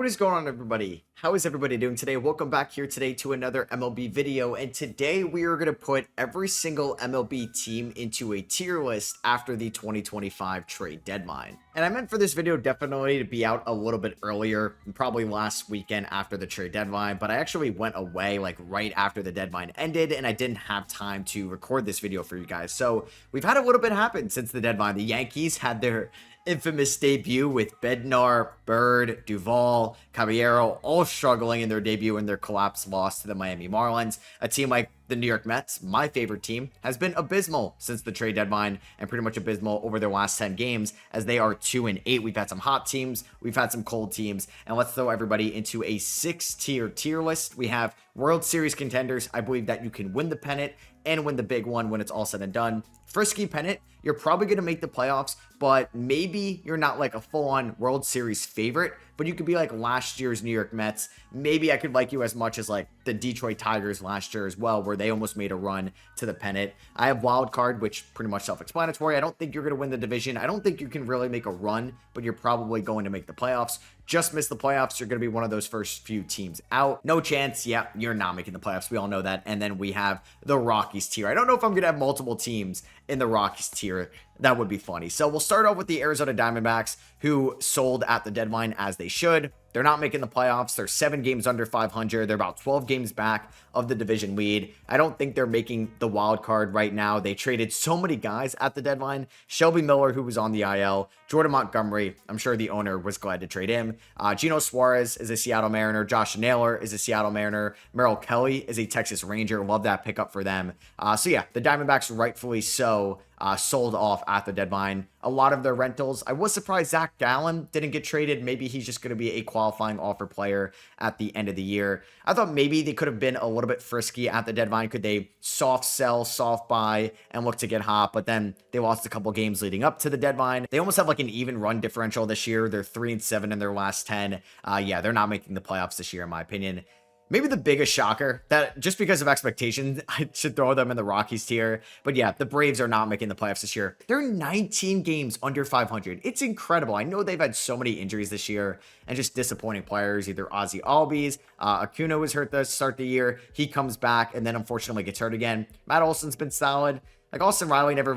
What is going on, everybody? How is everybody doing today? Welcome back here today to another MLB video, and today we are going to put every single MLB team into a tier list after the 2025 trade deadline. And I meant for this video definitely to be out a little bit earlier, probably last weekend after the trade deadline, but I actually went away like right after the deadline ended, and I didn't have time to record this video for you guys. So we've had a little bit happen since the deadline. The Yankees had their infamous debut with Bednar, Bird, Duvall, Caballero all struggling in their debut and their collapse loss to the Miami Marlins. A team like the New York Mets, my favorite team, has been abysmal since the trade deadline and pretty much abysmal over their last 10 games as they are 2-8. We've had some hot teams, we've had some cold teams, and let's throw everybody into a 6-tier list. We have World Series contenders. I believe that you can win the pennant and win the big one when it's all said and done. Frisky Pennant, you're probably going to make the playoffs, but maybe you're not like a full-on World Series favorite, but you could be like last year's New York Mets. Maybe I could like you as much as like the Detroit Tigers last year as well, where they almost made a run to the pennant. I have wild card, which pretty much self-explanatory. I don't think you're going to win the division. I don't think you can really make a run, but you're probably going to make the playoffs. Just miss the playoffs, you're going to be one of those first few teams out. No chance. Yeah, you're not making the playoffs. We all know that. And then we have the Rockies tier. I don't know if I'm going to have multiple teams in the Rockies tier. That would be funny. So we'll start off with the Arizona Diamondbacks, who sold at the deadline as they should. They're not making the playoffs. They're 7 games under 500. They're about 12 games back of the division lead. I don't think they're making the wild card right now. They traded so many guys at the deadline. Shelby Miller, who was on the IL. Jordan Montgomery, I'm sure the owner was glad to trade him. Gino Suarez is a Seattle Mariner. Josh Naylor is a Seattle Mariner. Merrill Kelly is a Texas Ranger. Love that pickup for them. So yeah, the Diamondbacks rightfully so sold off at the deadline. A lot of their rentals. I was surprised Zach Gallen didn't get traded. Maybe he's just going to be a qualifying offer player at the end of the year. I thought maybe they could have been a little bit frisky at the deadline. Could they soft sell, soft buy, and look to get hot? But then they lost a couple games leading up to the deadline. They almost have like an even run differential this year. They're 3-7 in their last 10. Yeah, they're not making the playoffs this year, in my opinion. Maybe the biggest shocker that just because of expectations, I should throw them in the Rockies tier. But yeah, the Braves are not making the playoffs this year. They're 19 games under 500. It's incredible. I know they've had so many injuries this year and just disappointing players. Either Ozzy Albies, Acuna was hurt to start the year. He comes back and then unfortunately gets hurt again. Matt Olson's been solid. Like Austin Riley never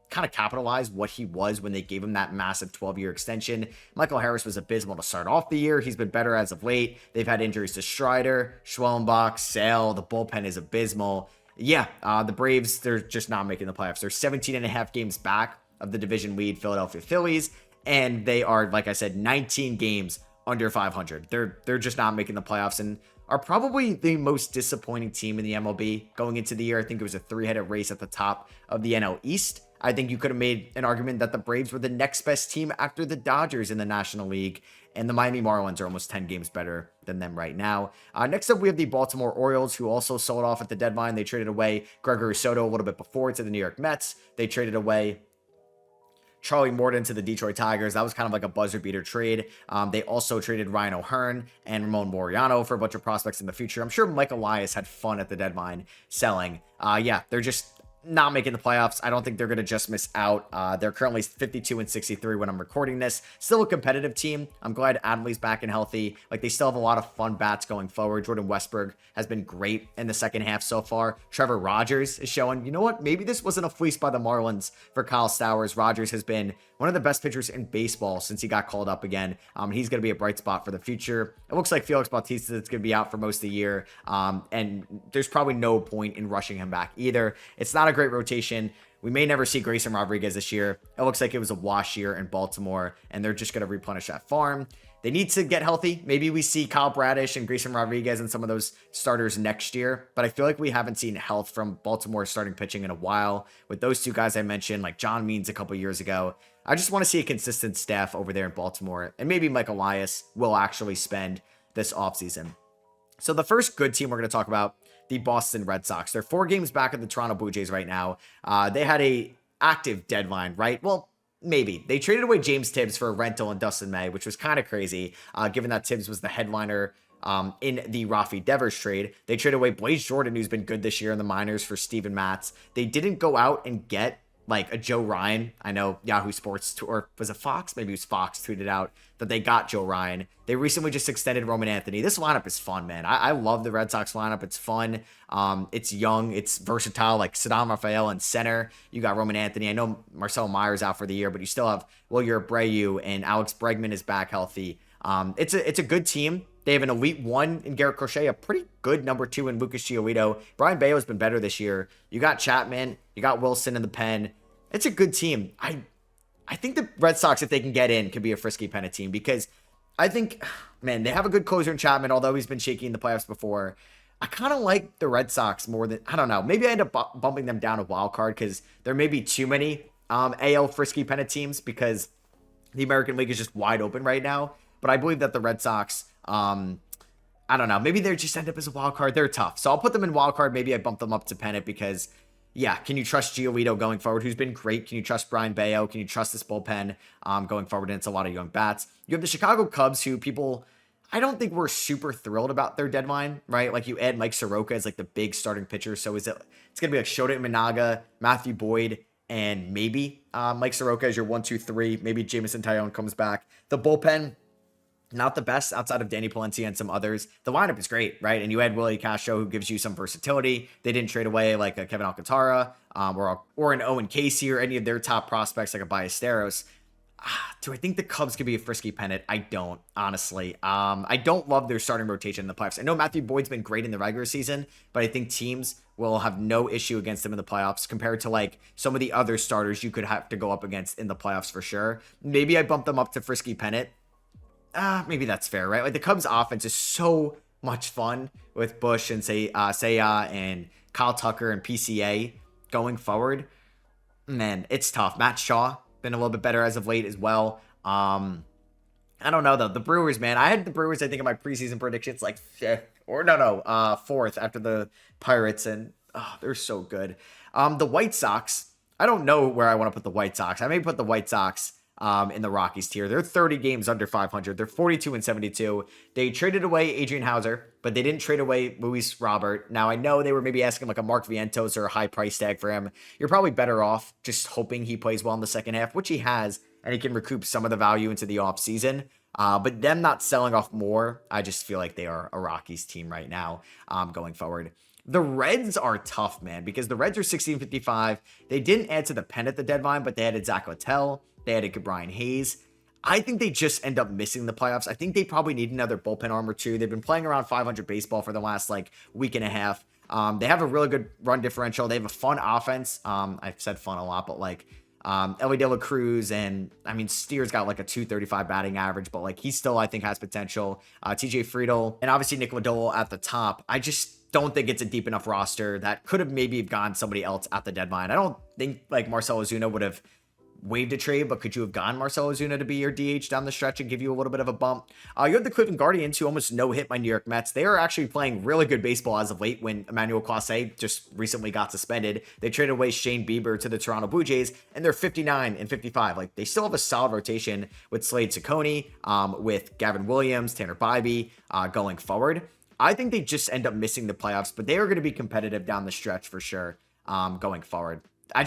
kind of capitalized what he was when they gave him that massive 12-year extension. Michael Harris was abysmal to start off the year. He's been better as of late. They've had injuries to Strider, Schwellenbach, Sale. The bullpen is abysmal. Yeah, the Braves, they're just not making the playoffs. They're 17 and a half games back of the division lead Philadelphia Phillies, and they are, like I said, 19 games under 500. They're just not making the playoffs and are probably the most disappointing team in the MLB going into the year. I think it was a 3-headed race at the top of the NL East. I think you could have made an argument that the Braves were the next best team after the Dodgers in the National League, and the Miami Marlins are almost 10 games better than them right now. Next up, we have the Baltimore Orioles, who also sold off at the deadline. They traded away Gregory Soto a little bit before to the New York Mets. They traded away Charlie Morton to the Detroit Tigers. That was kind of like a buzzer beater trade. They also traded Ryan O'Hearn and Ramon Laureano for a bunch of prospects in the future. I'm sure Mike Elias had fun at the deadline selling. Yeah, they're just not making the playoffs. I don't think they're going to just miss out. They're currently 52-63 when I'm recording this. Still a competitive team. I'm glad Adley's back and healthy. Like, they still have a lot of fun bats going forward. Jordan Westberg has been great in the second half so far. Trevor Rogers is showing, you know what? Maybe this wasn't a fleece by the Marlins for Kyle Stowers. Rogers has been one of the best pitchers in baseball since he got called up again. He's going to be a bright spot for the future. It looks like Felix Bautista is going to be out for most of the year. And there's probably no point in rushing him back either. It's not a great rotation. We may never see Grayson Rodriguez this year. It looks like it was a wash year in Baltimore, and they're just going to replenish that farm. They need to get healthy. Maybe we see Kyle Bradish and Grayson Rodriguez and some of those starters next year, but I feel like we haven't seen health from Baltimore starting pitching in a while. With those two guys I mentioned, like John Means a couple years ago, I just want to see a consistent staff over there in Baltimore, and maybe Mike Elias will actually spend this offseason. So the first good team we're going to talk about, the Boston Red Sox. They're 4 games back of the Toronto Blue Jays right now. They had a active deadline, right? Well, maybe. They traded away James Tibbs for a rental in Dustin May, which was kind of crazy, given that Tibbs was the headliner in the Rafi Devers trade. They traded away Blaze Jordan, who's been good this year in the minors, for Steven Matz. They didn't go out and get like a Joe Ryan. I know Yahoo Sports, or was it Fox? Maybe it was Fox, tweeted out that they got Joe Ryan. They recently just extended Roman Anthony. This lineup is fun, man. I love the Red Sox lineup. It's fun. It's young. It's versatile, like Saddam Rafael in center. You got Roman Anthony. I know Marcelo Meyer's out for the year, but you still have Wilyer Abreu, and Alex Bregman is back healthy. It's a good team. They have an elite one in Garrett Crochet, a pretty good number two in Lucas Giolito. Brian Bayo's been better this year. You got Chapman. You got Wilson in the pen. It's a good team. I think the Red Sox, if they can get in, could be a Frisky Pennant team, because I think, man, they have a good closer in Chapman, although he's been shaky in the playoffs before. I kind of like the Red Sox more than, I don't know, maybe I end up bumping them down a wild card because there may be too many AL Frisky Pennant teams because the American League is just wide open right now. But I believe that the Red Sox, I don't know, maybe they just end up as a wild card. They're tough. So I'll put them in wild card. Maybe I bump them up to Pennant because, yeah, can you trust Giolito going forward, who's been great? Can you trust Brian Bayo? Can you trust this bullpen going forward? And it's a lot of young bats. You have the Chicago Cubs, who people, I don't think we're super thrilled about their deadline, right? Like you add Mike Soroka as like the big starting pitcher. So it's going to be like Shota Imanaga, Matthew Boyd, and maybe Mike Soroka as your 1, 2, 3. Maybe Jameson Taillon comes back. The bullpen, not the best outside of Danny Palencia and some others. The lineup is great, right? And you add Willie Castro, who gives you some versatility. They didn't trade away like a Kevin Alcantara or an Owen Casey or any of their top prospects like a Ballesteros. Do I think the Cubs could be a Frisky Pennant? I don't, honestly. I don't love their starting rotation in the playoffs. I know Matthew Boyd's been great in the regular season, but I think teams will have no issue against him in the playoffs compared to like some of the other starters you could have to go up against in the playoffs for sure. Maybe I bump them up to Frisky Pennant. Maybe that's fair, right? Like the Cubs offense is so much fun with Bush and Seiya and Kyle Tucker and PCA going forward. Man, it's tough. Matt Shaw been a little bit better as of late as well. I don't know though. The Brewers, man. I had the Brewers, I think, in my preseason predictions like fifth or fourth after the Pirates, and they're so good. The White Sox, I don't know where I want to put the White Sox. I may put the White Sox in the Rockies tier. They're 30 games under 500. They're 42-72. They traded away Adrian Hauser, but they didn't trade away Luis Robert. Now, I know they were maybe asking like a Mark Vientos or a high price tag for him. You're probably better off just hoping he plays well in the second half, which he has, and he can recoup some of the value into the offseason. But them not selling off more, I just feel like they are a Rockies team right now going forward. The Reds are tough, man, because the Reds are 16-55. They didn't add to the pen at the deadline, but they added Zach Littell. They added Brian Hayes. I think they just end up missing the playoffs. I think they probably need another bullpen arm or two. They've been playing around 500 baseball for the last like week and a half. They have a really good run differential. They have a fun offense. I've said fun a lot, but like Ellie De La Cruz, and I mean Steer's got like a 235 batting average, but like he still I think has potential. TJ Friedel and obviously Nick Lodolo at the top. I just don't think it's a deep enough roster that could have maybe gone somebody else at the deadline. I don't think like Marcell Ozuna would have waived a trade, but could you have gone Marcell Ozuna to be your DH down the stretch and give you a little bit of a bump? You have the Cleveland Guardians, who almost no-hit my New York Mets. They are actually playing really good baseball as of late when Emmanuel Clase just recently got suspended. They traded away Shane Bieber to the Toronto Blue Jays, and they're 59-55. Like, they still have a solid rotation with Slade Ciccone, with Gavin Williams, Tanner Bybee going forward. I think they just end up missing the playoffs, but they are going to be competitive down the stretch for sure going forward. I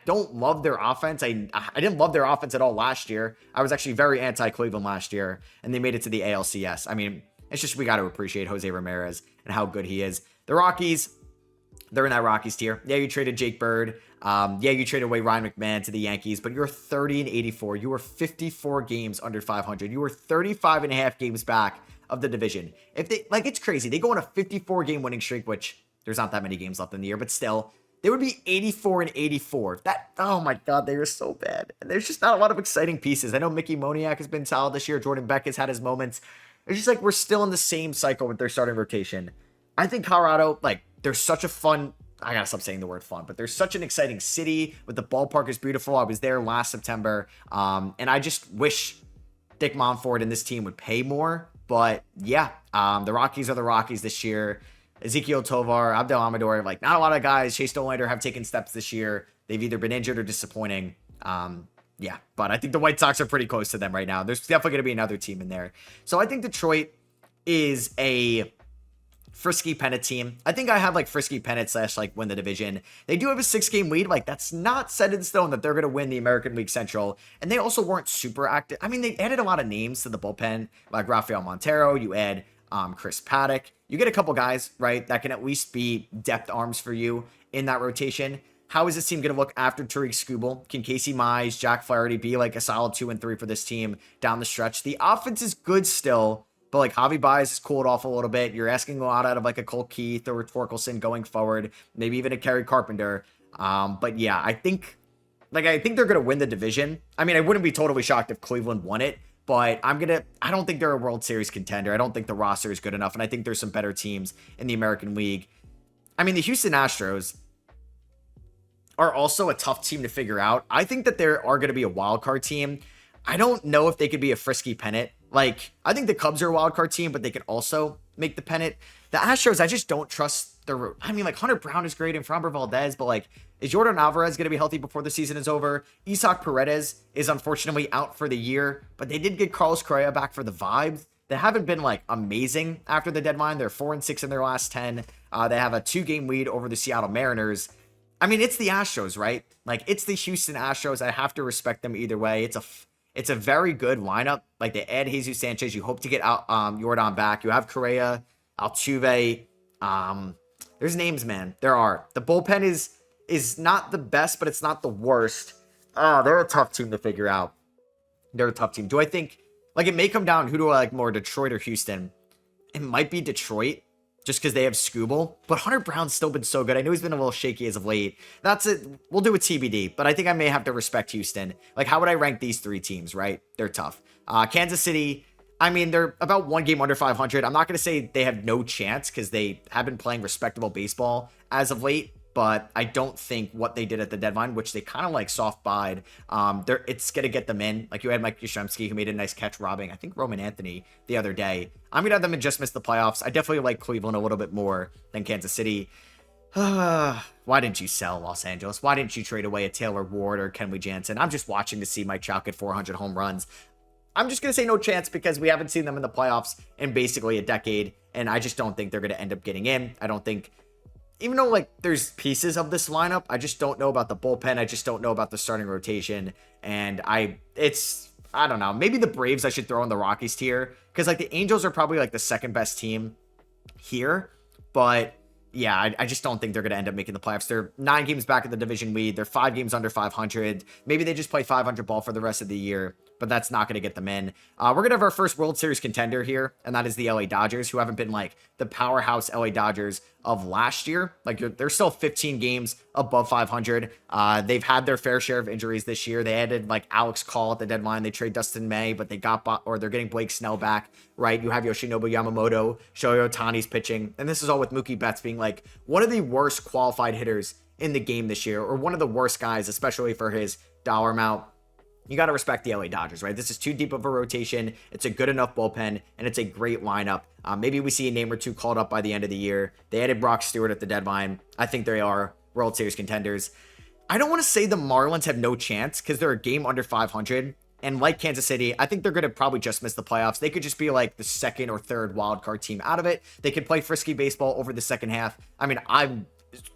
don't love their offense. I didn't love their offense at all last year. I was actually very anti-Cleveland last year, and they made it to the ALCS. I mean, it's just we got to appreciate Jose Ramirez and how good he is. The Rockies, they're in that Rockies tier. Yeah, you traded Jake Bird. Yeah, you traded away Ryan McMahon to the Yankees, but you're 30-84. You were 54 games under 500. You were 35 and a half games back of the division. If they, like, it's crazy. They go on a 54-game winning streak, which there's not that many games left in the year, but still, they would be 84-84. That, oh my God, they are so bad. And there's just not a lot of exciting pieces. I know Mickey Moniak has been solid this year. Jordan Beck has had his moments. It's just like we're still in the same cycle with their starting rotation. I think Colorado, like, they're such a fun, I gotta stop saying the word fun, but they're such an exciting city. With the ballpark is beautiful. I was there last September. And I just wish Dick Monfort and this team would pay more. But yeah, the Rockies are the Rockies this year. Ezekiel Tovar, Abdel Amador, like not a lot of guys. Chase Dollander have taken steps this year. They've either been injured or disappointing. Yeah, but I think the White Sox are pretty close to them right now. There's definitely going to be another team in there. So I think Detroit is a Frisky Pennant team. I think I have like Frisky Pennant slash like win the division. They do have a 6-game lead. Like that's not set in stone that they're going to win the American League Central. And they also weren't super active. I mean, they added a lot of names to the bullpen, like Rafael Montero. You add Chris Paddock. You get a couple guys, right, that can at least be depth arms for you in that rotation. How is this team going to look after Tariq Skubal? Can Casey Mize, Jack Flaherty be like a solid 2 and 3 for this team down the stretch? The offense is good still, but like Javi Baez has cooled off a little bit. You're asking a lot out of like a Cole Keith or a Torkelson going forward, maybe even a Kerry Carpenter. But yeah, I think they're going to win the division. I mean, I wouldn't be totally shocked if Cleveland won it, but I don't think they're a World Series contender. I don't think the roster is good enough, and I think there's some better teams in the American League. I mean, the Houston Astros are also a tough team to figure out. I think that there are going to be a wild card team. I don't know if they could be a Frisky Pennant. Like, I think the Cubs are a wild card team, but they could also make the pennant. The Astros, I just don't trust their... I mean, like, Hunter Brown is great and Framber Valdez, but, like, is Jordan Alvarez going to be healthy before the season is over? Isaac Paredes is unfortunately out for the year, but they did get Carlos Correa back for the vibes. They haven't been, like, amazing after the deadline. They're 4-6 in their last 10. They have a 2-game lead over the Seattle Mariners. I mean, it's the Astros, right? Like, it's the Houston Astros. I have to respect them either way. It's a very good lineup. Like, they add Jesus Sanchez. You hope to get out Jordan back. You have Correa, Altuve. There's names, man. There are. The bullpen is not the best, but it's not the worst. They're a tough team to figure out. They're a tough team. Do I think, like, it may come down, who do I like more, Detroit or Houston? It might be Detroit, just because they have Skubal. But Hunter Brown's still been so good. I know he's been a little shaky as of late. That's it. We'll do a TBD, but I think I may have to respect Houston. Like, how would I rank these 3 teams, right? They're tough. Kansas City, I mean, they're about 1 game under 500. I'm not going to say they have no chance because they have been playing respectable baseball as of late, but I don't think what they did at the deadline, which they kind of like soft-buyed, it's going to get them in. Like, you had Mike Yastrzemski, who made a nice catch robbing, I think, Roman Anthony the other day. I'm going to have them just miss the playoffs. I definitely like Cleveland a little bit more than Kansas City. Why didn't you sell Los Angeles? Why didn't you trade away a Taylor Ward or Kenley Jansen? I'm just watching to see Mike Trout get 400 home runs. I'm just going to say no chance because we haven't seen them in the playoffs in basically a decade, and I just don't think they're going to end up getting in. I don't think... Even though, like, there's pieces of this lineup, I just don't know about the bullpen. I just don't know about the starting rotation. And I don't know. Maybe the Braves I should throw in the Rockies tier. Because, like, the Angels are probably, like, the second best team here. But, yeah, I just don't think they're going to end up making the playoffs. They're 9 games back in the division lead. They're 5 games under 500. Maybe they just play 500 ball for the rest of the year. But that's not going to get them in. We're going to have our first World Series contender here, and that is the LA Dodgers, who haven't been like the powerhouse LA Dodgers of last year. Like, they're still 15 games above 500. They've had their fair share of injuries this year. They added like Alex Call at the deadline. They trade Dustin May, but they're getting Blake Snell back, right? You have Yoshinobu Yamamoto, Shohei Ohtani's pitching, and this is all with Mookie Betts being like one of the worst qualified hitters in the game this year, or one of the worst guys, especially for his dollar amount. You got to respect the LA Dodgers, right? This is too deep of a rotation. It's a good enough bullpen, and it's a great lineup. Maybe we see a name or two called up by the end of the year. They added Brock Stewart at the deadline. I think they are World Series contenders. I don't want to say the Marlins have no chance because they're a game under 500. And like Kansas City, I think they're going to probably just miss the playoffs. They could just be like the second or third wild card team out of it. They could play frisky baseball over the second half. I mean, I'm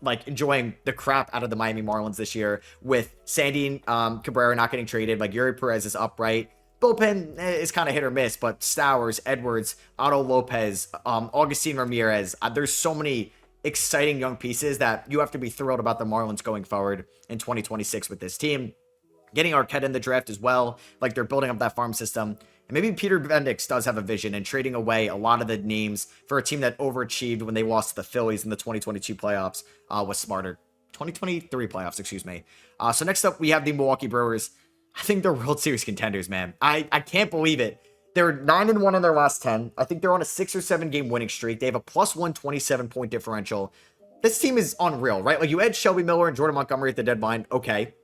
like enjoying the crap out of the Miami Marlins this year with Sandy Cabrera not getting traded. Like, Yuri Perez is upright. Bullpen is kind of hit or miss, but Stowers, Edwards, Otto Lopez, Augustine Ramirez. There's so many exciting young pieces that you have to be thrilled about the Marlins going forward in 2026 with this team. Getting Arquette in the draft as well. Like, they're building up that farm system. And maybe Peter Bendix does have a vision and trading away a lot of the names for a team that overachieved when they lost to the Phillies in the 2022 playoffs was smarter. 2023 playoffs, excuse me. So next up, we have the Milwaukee Brewers. I think they're World Series contenders, man. I can't believe it. They're 9-1 in their last 10. I think they're on a 6 or 7 game winning streak. They have a plus 127 point differential. This team is unreal, right? Like, you add Shelby Miller and Jordan Montgomery at the deadline. Okay.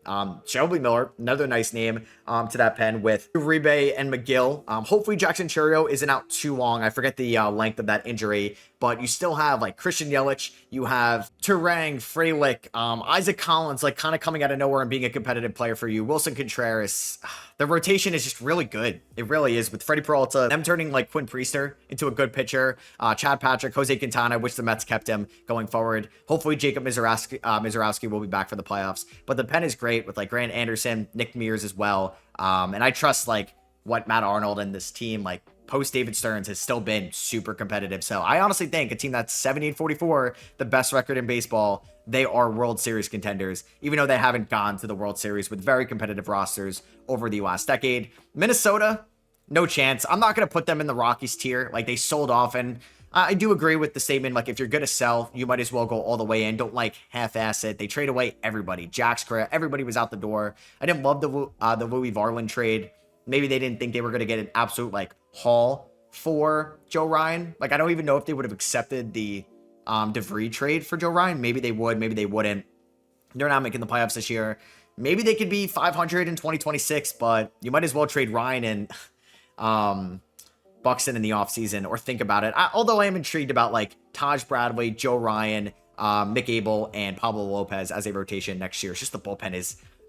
Shelby Miller, another nice name to that pen with Uribe and McGill. Hopefully Jackson Churio isn't out too long. I forget the length of that injury, but you still have like Christian Yelich, you have Turang, Frelick, Isaac Collins, like kind of coming out of nowhere and being a competitive player for you. Wilson Contreras. The rotation is just really good. It really is, with Freddie Peralta, them turning like Quinn Priester into a good pitcher. Chad Patrick, Jose Quintana, I wish the Mets kept him going forward. Hopefully Jacob Mizorowski will be back for the playoffs. But the pen is great with like Grant Anderson, Nick Mears as well. And I trust like what Matt Arnold and this team, like post David Stearns, has still been super competitive. So I honestly think a team that's 70-44, the best record in baseball, they are World Series contenders, even though they haven't gone to the World Series with very competitive rosters over the last decade. Minnesota, no chance. I'm not going to put them in the Rockies tier. Like, they sold off, and I do agree with the statement, like, if you're going to sell, you might as well go all the way in. Don't, like, half-ass it. They trade away everybody. Jax Correa, everybody was out the door. I didn't love the Louis Varland trade. Maybe they didn't think they were going to get an absolute, like, haul for Joe Ryan. Like, I don't even know if they would have accepted the DeVree trade for Joe Ryan. Maybe they would, maybe they wouldn't. They're not making the playoffs this year. Maybe they could be 500 in 2026, but you might as well trade Ryan and Buxton in the offseason, or think about it. Although I am intrigued about like Taj Bradley, Joe Ryan, Mick Abel, and Pablo Lopez as a rotation next year. It's just the bullpen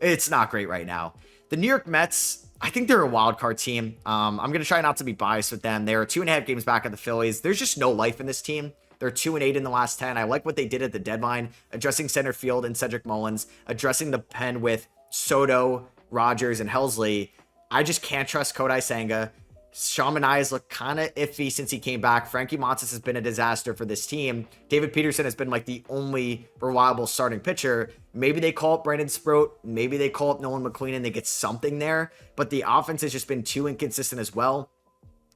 it's not great right now. The New York Mets, I think they're a wild card team. I'm going to try not to be biased with them. They're 2.5 games back of the Phillies. There's just no life in this team. They're 2-8 in the last 10. I like what they did at the deadline, addressing center field and Cedric Mullins, addressing the pen with Soto, Rogers, and Helsley. I just can't trust Kodai Senga. Sean Manaea's looked kind of iffy since he came back. Frankie Montas has been a disaster for this team. David Peterson has been like the only reliable starting pitcher. Maybe they call up Brandon Sproat. Maybe they call up Nolan McLean and they get something there. But the offense has just been too inconsistent as well.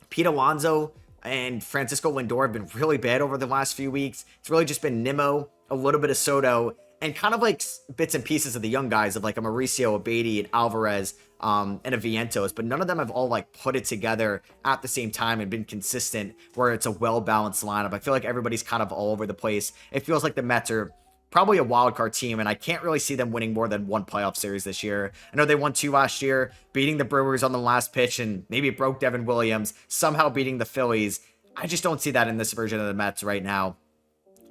Pete Alonso and Francisco Lindor have been really bad over the last few weeks. It's really just been Nimmo, a little bit of Soto, and kind of like bits and pieces of the young guys of like a Mauricio, a Beatty, and Alvarez, and a Vientos, but none of them have all like put it together at the same time and been consistent where it's a well-balanced lineup. I feel like everybody's kind of all over the place. It feels like the Mets are probably a wild card team, and I can't really see them winning more than one playoff series this year. I know they won 2 last year, beating the Brewers on the last pitch, and maybe it broke Devin Williams, somehow beating the Phillies. I just don't see that in this version of the Mets right now.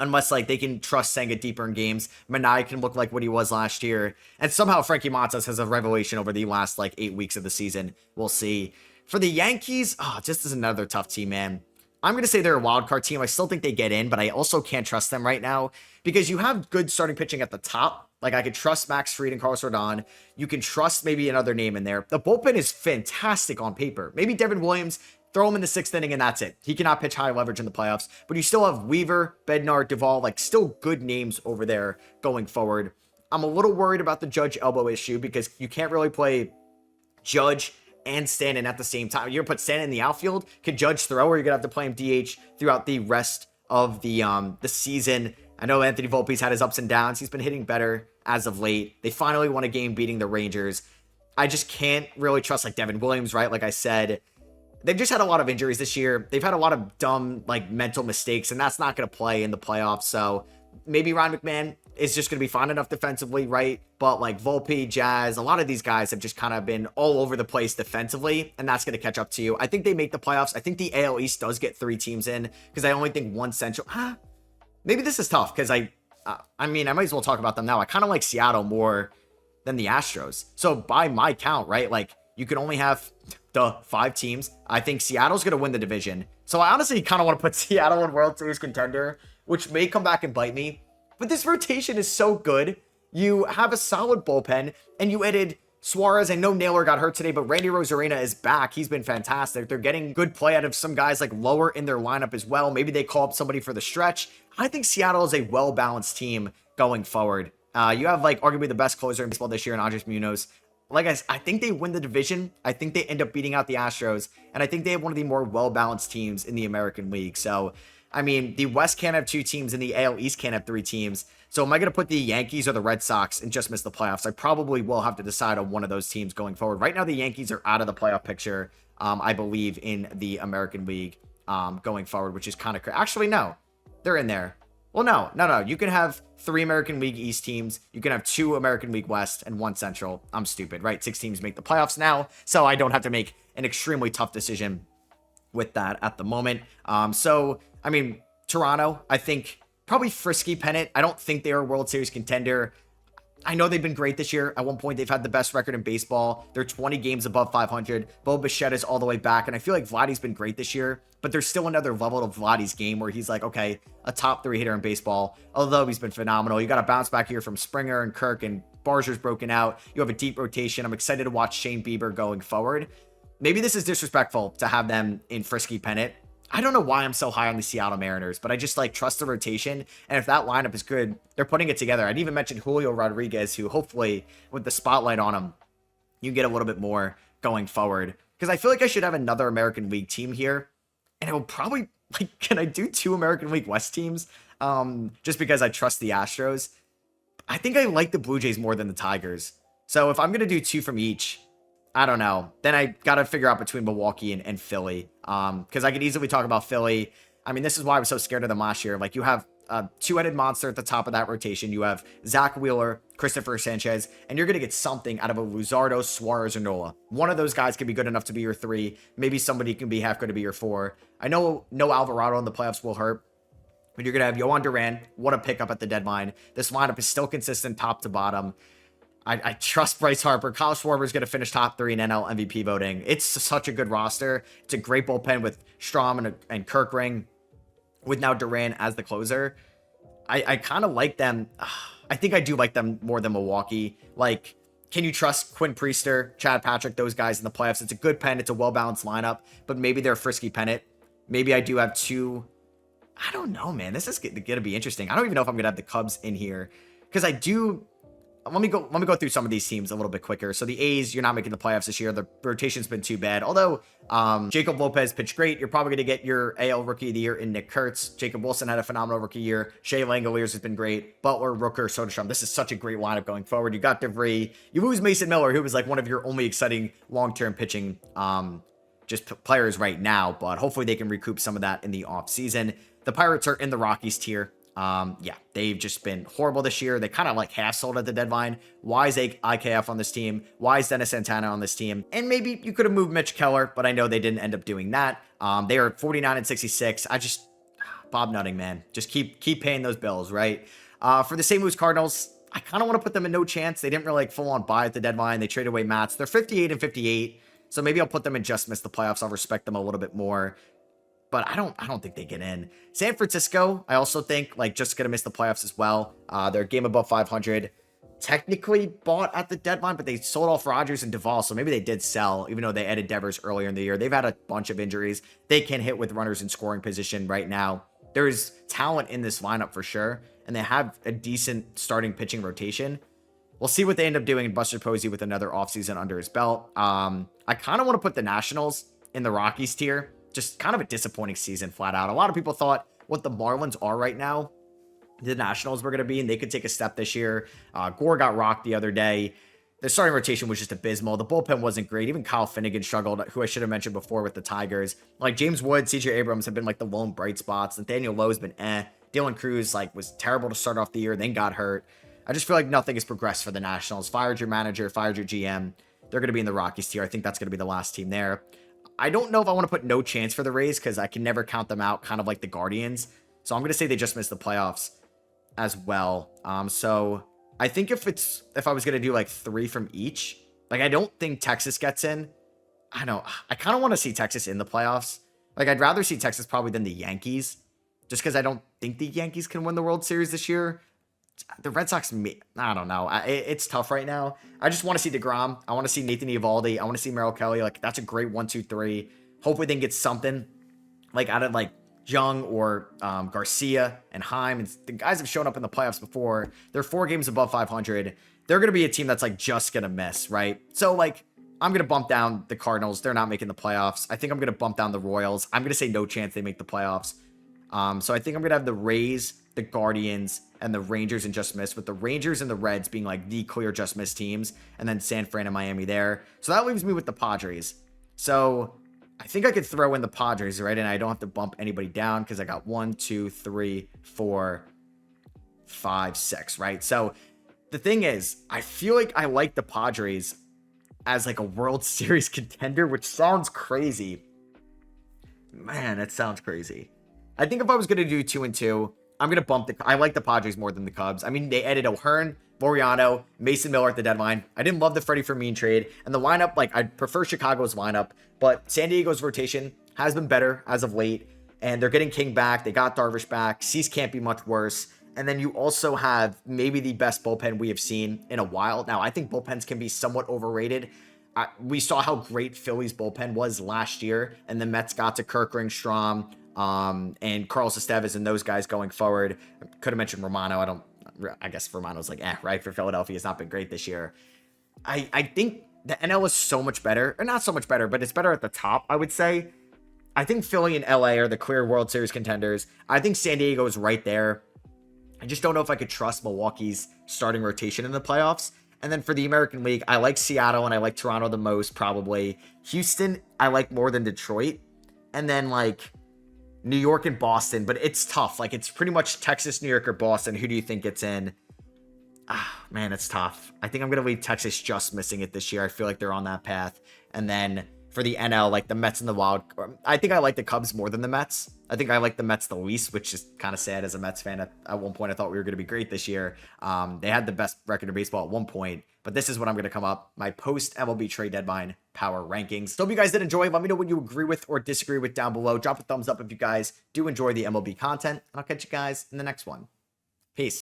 Unless, like, they can trust Senga deeper in games. Manaea can look like what he was last year. And somehow Frankie Montas has a revelation over the last, like, 8 weeks of the season. We'll see. For the Yankees, just is another tough team, man. I'm going to say they're a wild card team. I still think they get in, but I also can't trust them right now because you have good starting pitching at the top. Like, I could trust Max Fried and Carlos Rodon. You can trust maybe another name in there. The bullpen is fantastic on paper. Maybe Devin Williams, throw him in the 6th inning and that's it. He cannot pitch high leverage in the playoffs, but you still have Weaver, Bednar, Duvall, like still good names over there going forward. I'm a little worried about the Judge elbow issue because you can't really play Judge and Stanton at the same time. You're going to put Stanton in the outfield. Could Judge throw, or you're going to have to play him DH throughout the rest of the season. I know Anthony Volpe's had his ups and downs. He's been hitting better as of late. They finally won a game beating the Rangers. I just can't really trust like Devin Williams, right? Like I said, they've just had a lot of injuries this year. They've had a lot of dumb, like, mental mistakes, and that's not going to play in the playoffs. So maybe Ryan McMahon is just going to be fine enough defensively, right? But, like, Volpe, Jazz, a lot of these guys have just kind of been all over the place defensively, and that's going to catch up to you. I think they make the playoffs. I think the AL East does get 3 teams in because I only think one Central. Maybe this is tough because I mean, I might as well talk about them now. I kind of like Seattle more than the Astros. So by my count, right, like, you can only have the 5 teams. I think Seattle's going to win the division. So I honestly kind of want to put Seattle in World Series contender, which may come back and bite me. But this rotation is so good. You have a solid bullpen, and you added Suarez. I know Naylor got hurt today, but Randy Rosarena is back. He's been fantastic. They're getting good play out of some guys like lower in their lineup as well. Maybe they call up somebody for the stretch. I think Seattle is a well-balanced team going forward. You have like arguably the best closer in baseball this year in Andres Munoz. Like I think they win the division. I think they end up beating out the Astros. And I think they have one of the more well-balanced teams in the American League. So, I mean, the West can't have 2 teams and the AL East can't have 3 teams. So am I going to put the Yankees or the Red Sox and just miss the playoffs? I probably will have to decide on one of those teams going forward. Right now, the Yankees are out of the playoff picture, I believe, in the American League going forward, which is kind of crazy. Actually, no. They're in there. Well, no. You can have 3 American League East teams. You can have 2 American League West and 1 Central. I'm stupid, right? 6 teams make the playoffs now, so I don't have to make an extremely tough decision with that at the moment. So, I mean, Toronto, I think probably Frisky, Pennant. I don't think they are a World Series contender. I know they've been great this year. At one point, they've had the best record in baseball. They're 20 games above 500. Bo Bichette is all the way back, and I feel like Vladdy's been great this year, but there's still another level of Vladdy's game where he's like, okay, a top 3 hitter in baseball, although he's been phenomenal. You got to bounce back here from Springer and Kirk, and Barzer's broken out. You have a deep rotation. I'm excited to watch Shane Bieber going forward. Maybe this is disrespectful to have them in Frisky, Pennant. I don't know why I'm so high on the Seattle Mariners, but I just like trust the rotation. And if that lineup is good, they're putting it together. I'd even mention Julio Rodriguez, who hopefully with the spotlight on him, you get a little bit more going forward. Because I feel like I should have another American League team here. And it will probably, like, can I do 2 American League West teams? Just because I trust the Astros. I think I like the Blue Jays more than the Tigers. So if I'm going to do 2 from each, I don't know. Then I got to figure out between Milwaukee and Philly. Because I could easily talk about Philly. I mean, this is why I was so scared of them last year. Like, you have a 2-headed monster at the top of that rotation. You have Zach Wheeler, Christopher Sanchez, and you're going to get something out of a Luzardo, Suarez, or Nola. One of those guys can be good enough to be your 3. Maybe somebody can be half good to be your 4. I know no Alvarado in the playoffs will hurt. But you're going to have Yohan Duran. What a pickup at the deadline. This lineup is still consistent top to bottom. I trust Bryce Harper. Kyle Schwarber is going to finish top 3 in NL MVP voting. It's such a good roster. It's a great bullpen with Strom and Kirkring, with now Duran as the closer. I kind of like them. I think I do like them more than Milwaukee. Like, can you trust Quinn Priester, Chad Patrick, those guys in the playoffs? It's a good pen. It's a well-balanced lineup, but maybe they're a Frisky Pennant. Maybe I do have 2. I don't know, man. This is going to be interesting. I don't even know if I'm going to have the Cubs in here because I do. Let me go through some of these teams a little bit quicker. So the A's, you're not making the playoffs this year. The rotation's been too bad. Although Jacob Lopez pitched great, you're probably going to get your AL Rookie of the Year in Nick Kurtz. Jacob Wilson had a phenomenal rookie year. Shea Langoliers has been great. Butler, Rooker, Soderstrom. This is such a great lineup going forward. You got DeVry. You lose Mason Miller, who was like one of your only exciting long-term pitching players right now. But hopefully they can recoup some of that in the offseason. The Pirates are in the Rockies tier. Yeah, they've just been horrible this year. They kind of like half sold at the deadline. Why is IKF on this team? Why is Dennis Santana on this team? And maybe you could have moved Mitch Keller, but I know they didn't end up doing that. They are 49-66. Bob Nutting, man, just keep paying those bills, right? For the St. Louis Cardinals, I kind of want to put them in no chance. They didn't really like full on buy at the deadline. They traded away Matz. They're 58-58. So maybe I'll put them in just miss the playoffs. I'll respect them a little bit more. But I don't think they get in. San Francisco, I also think, like, just going to miss the playoffs as well. They're a game above 500. Technically bought at the deadline, but they sold off Rodgers and Duvall, so maybe they did sell, even though they added Devers earlier in the year. They've had a bunch of injuries. They can hit with runners in scoring position right now. There's talent in this lineup for sure, and they have a decent starting pitching rotation. We'll see what they end up doing in Buster Posey with another offseason under his belt. I kind of want to put the Nationals in the Rockies tier. Just kind of a disappointing season flat out. A lot of people thought what the Marlins are right now, the Nationals were going to be, and they could take a step this year. Gore got rocked the other day. The starting rotation was just abysmal. The bullpen wasn't great. Even Kyle Finnegan struggled, who I should have mentioned before with the Tigers. Like James Wood, CJ Abrams have been like the lone bright spots. Nathaniel Lowe's been Dylan Cruz was terrible to start off the year, then got hurt. I just feel like nothing has progressed for the Nationals. Fired your manager, fired your GM. They're going to be in the Rockies tier. I think that's going to be the last team there. I don't know if I want to put no chance for the Rays because I can never count them out, kind of like the Guardians. So I'm going to say they just missed the playoffs as well. So I think if I was going to do like 3 from each, like I don't think Texas gets in. I kind of want to see Texas in the playoffs. Like I'd rather see Texas probably than the Yankees, just because I don't think the Yankees can win the World Series this year. The Red Sox, I don't know. It's tough right now. I just want to see DeGrom. I want to see Nathan Eovaldi. I want to see Merrill Kelly. Like, that's a great 1, 2, 3. Hopefully they can get something like out of like Jung or Garcia and Heim. And the guys have shown up in the playoffs before. They're 4 games above 500. They're going to be a team that's like just going to miss, right? So like, I'm going to bump down the Cardinals. They're not making the playoffs. I think I'm going to bump down the Royals. I'm going to say no chance they make the playoffs. So I think I'm going to have the Rays, the Guardians, and the Rangers and just miss, with the Rangers and the Reds being like the clear just miss teams, and then San Fran and Miami there. So that leaves me with the Padres. So I think I could throw in the Padres, right? And I don't have to bump anybody down because I got 1, 2, 3, 4, 5, 6, right? So the thing is, I feel like I like the Padres as like a World Series contender, which sounds crazy. Man, it sounds crazy. I think if I was gonna do 2-2, I'm gonna bump the. I like the Padres more than the Cubs. I mean, they added O'Hearn, Moriano, Mason Miller at the deadline. I didn't love the Freddie Fermin trade, and the lineup. Like, I prefer Chicago's lineup, but San Diego's rotation has been better as of late, and they're getting King back. They got Darvish back. Cease can't be much worse. And then you also have maybe the best bullpen we have seen in a while. Now, I think bullpens can be somewhat overrated. We saw how great Philly's bullpen was last year, and the Mets got to Kirk Ringstrom, and Carlos Estevez and those guys going forward. Could have mentioned Romano. I guess Romano's like, right, for Philadelphia. It's not been great this year. I think the NL is so much better, or not so much better, but it's better at the top, I would say. I think Philly and LA are the clear World Series contenders. I think San Diego is right there. I just don't know if I could trust Milwaukee's starting rotation in the playoffs. And then for the American League, I like Seattle and I like Toronto the most, probably. Houston, I like more than Detroit. And then, like, New York and Boston, but it's tough. Like, it's pretty much Texas, New York, or Boston. Who do you think gets in? Man, it's tough. I think I'm going to leave Texas just missing it this year. I feel like they're on that path. And then for the NL, like the Mets and the Wild, I think I like the Cubs more than the Mets. I think I like the Mets the least, which is kind of sad as a Mets fan. At one point, I thought we were going to be great this year. They had the best record in baseball at one point, but this is what I'm going to come up. My post MLB trade deadline power rankings. So hope you guys did enjoy. Let me know what you agree with or disagree with down below. Drop a thumbs up if you guys do enjoy the MLB content, and I'll catch you guys in the next one. Peace.